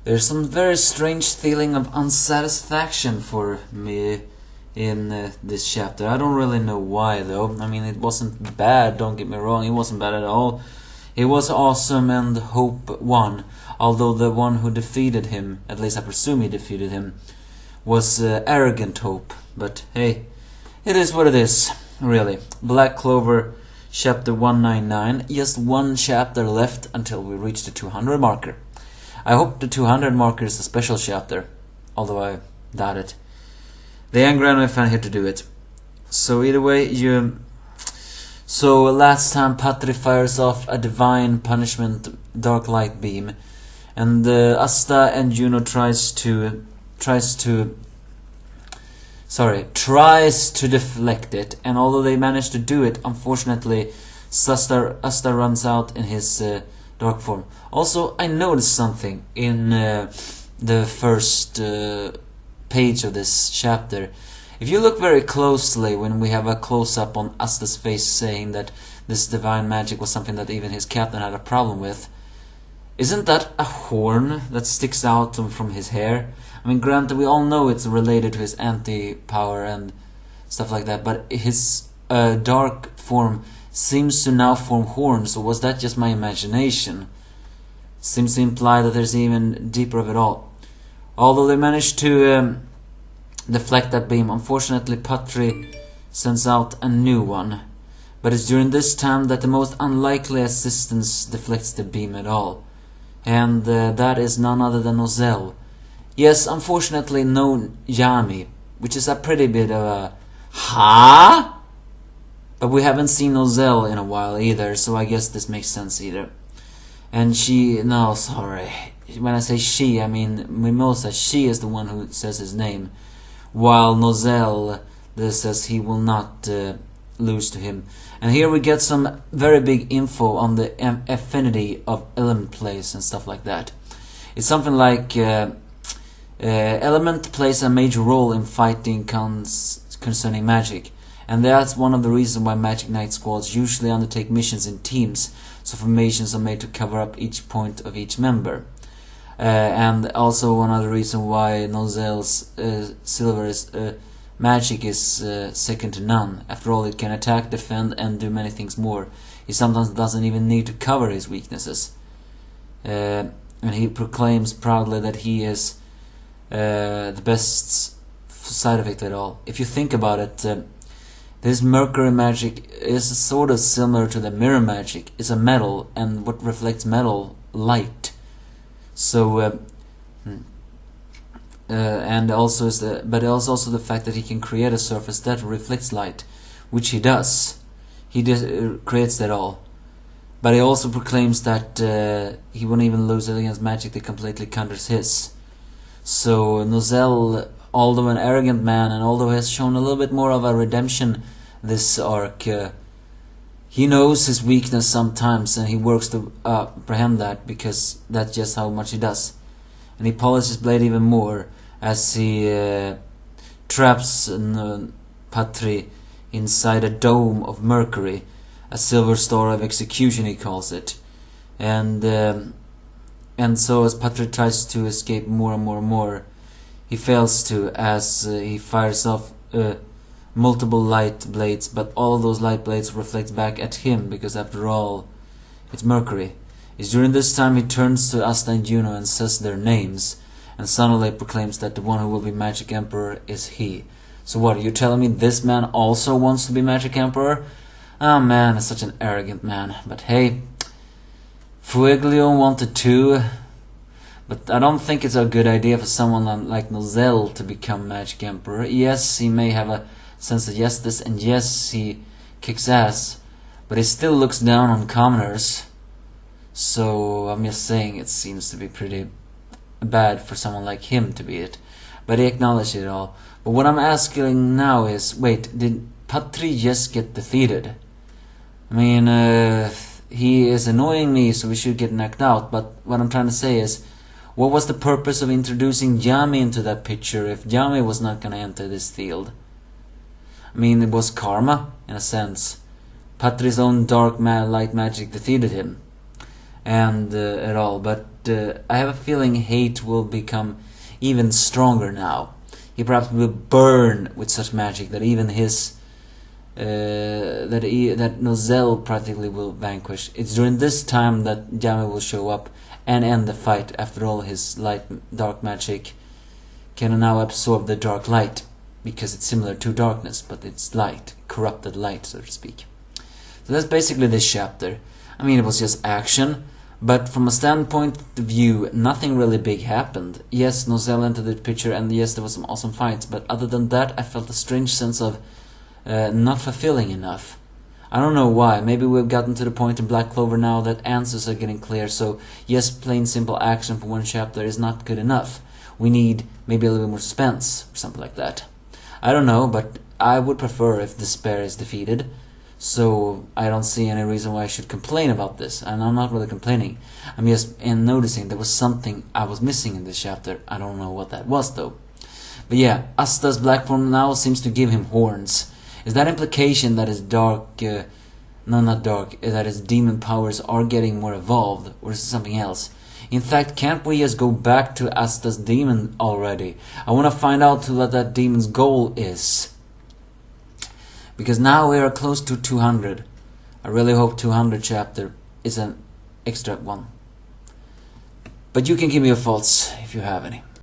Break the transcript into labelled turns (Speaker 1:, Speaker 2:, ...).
Speaker 1: There's some very strange feeling of unsatisfaction for me in this chapter. I don't really know why though. I mean, it wasn't bad, don't get me wrong, it wasn't bad at all. It was awesome and Hope won, although the one who defeated him, at least I presume he defeated him, was arrogant Hope. But hey, it is what it is, really. Black Clover chapter 199, just one chapter left until we reach the 200 marker. I hope the 200 marker is a special chapter, although I doubt it. The angry anime fan here to do it. So either way, So last time tthere fires off a divine punishment dark light beam, and Asta and Juno tries to deflect it, and although they manage to do it, unfortunately Asta runs out in his dark form. Also, I noticed something in the first page of this chapter. If you look very closely, when we have a close-up on Asta's face saying that this divine magic was something that even his captain had a problem with, isn't that a horn that sticks out from his hair? I mean, granted, we all know it's related to his anti-power and stuff like that, but his dark form seems to now form horns, or was that just my imagination? Seems to imply that there's even deeper of it all. Although they managed to deflect that beam, unfortunately tthere sends out a new one. But it's during this time that the most unlikely assistance deflects the beam at all. And that is none other than Nozel. Yes, unfortunately no Yami, which is a pretty bit of a huh? But we haven't seen Nozel in a while either, so I guess this makes sense either. And when I say she, I mean Mimosa. She is the one who says his name, while Nozel says he will not lose to him. And here we get some very big info on the affinity of element plays and stuff like that. It's something like element plays a major role in fighting concerning magic, and that's one of the reasons why Magic Knight squads usually undertake missions in teams, so formations are made to cover up each point of each member. And also another reason why Nozel's Silver's magic is second to none. After all, it can attack, defend, and do many things more. He sometimes doesn't even need to cover his weaknesses. And he proclaims proudly that he is the best side effect at all. If you think about it, this Mercury magic is sort of similar to the mirror magic. It's a metal, and what reflects metal? Light. So, and also but also the fact that he can create a surface that reflects light, which he does. He creates that all. But he also proclaims that he won't even lose it against magic that completely counters his. So Nozel, although an arrogant man, and although he has shown a little bit more of a redemption this arc, he knows his weakness sometimes, and he works to apprehend that, because that's just how much he does. And he polishes blade even more as he traps tthere inside a dome of Mercury, a silver star of execution he calls it. And so as tthere tries to escape more and more and more, he fails to, as he fires off multiple light blades, but all of those light blades reflect back at him, because after all, it's Mercury. It's during this time he turns to Asta and Juno and says their names, and suddenly proclaims that the one who will be Magic Emperor is he. So what, are you telling me this man also wants to be Magic Emperor? Oh man, he's such an arrogant man. But hey, Fueglio wanted to, but I don't think it's a good idea for someone like Nozel to become Magic Emperor. Yes, he may have a sense of justice, and yes, he kicks ass, but he still looks down on commoners. So I'm just saying, it seems to be pretty bad for someone like him to be it. But he acknowledged it all. But what I'm asking now is, wait, did tthere just get defeated? I mean, he is annoying me, so we should get knocked out. But what I'm trying to say is, what was the purpose of introducing Yami into that picture if Yami was not going to enter this field? I mean, it was karma, in a sense. tthere's own dark light magic defeated him, and at all. But I have a feeling hate will become even stronger now. He perhaps will burn with such magic that even his that Nozel practically will vanquish. It's during this time that Yami will show up and end the fight. After all, his dark magic can now absorb the dark light, because it's similar to darkness, but it's light, corrupted light, so to speak. So that's basically this chapter. I mean, it was just action, but from a standpoint of view, nothing really big happened. Yes, Nozel entered the picture, and yes, there was some awesome fights, but other than that, I felt a strange sense of not fulfilling enough. I don't know why. Maybe we've gotten to the point in Black Clover now that answers are getting clear, so yes, plain simple action for one chapter is not good enough. We need maybe a little bit more suspense, or something like that. I don't know, but I would prefer if despair is defeated, so I don't see any reason why I should complain about this, and I'm not really complaining. I'm just noticing there was something I was missing in this chapter. I don't know what that was, though. But yeah, Asta's black form now seems to give him horns. Is that implication that his that his demon powers are getting more evolved, or is it something else? In fact, can't we just go back to Asta's demon already? I want to find out what that demon's goal is. Because now we are close to 200. I really hope 200 chapter is an extra one. But you can give me your thoughts if you have any.